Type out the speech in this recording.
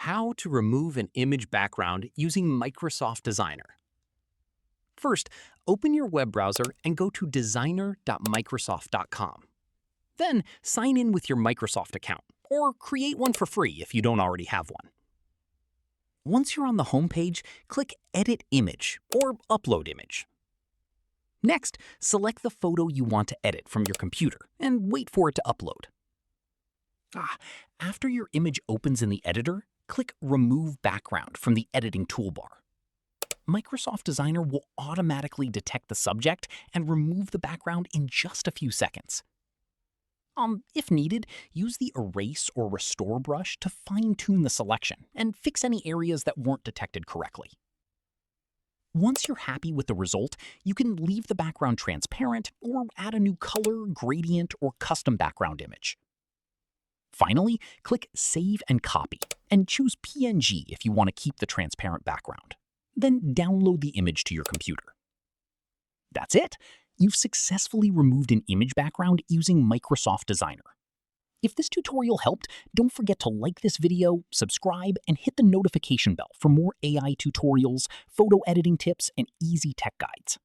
How to remove an image background using Microsoft Designer. First, open your web browser and go to designer.microsoft.com. Then sign in with your Microsoft account, or create one for free if you don't already have one. Once you're on the home page, click Edit Image or Upload Image. Next, select the photo you want to edit from your computer and wait for it to upload. After your image opens in the editor, click Remove Background from the editing toolbar. Microsoft Designer will automatically detect the subject and remove the background in just a few seconds. If needed, use the Erase or Restore brush to fine-tune the selection and fix any areas that weren't detected correctly. Once you're happy with the result, you can leave the background transparent or add a new color, gradient, or custom background image. Finally, click Save and Copy, and choose PNG if you want to keep the transparent background. Then download the image to your computer. That's it! You've successfully removed an image background using Microsoft Designer. If this tutorial helped, don't forget to like this video, subscribe, and hit the notification bell for more AI tutorials, photo editing tips, and easy tech guides.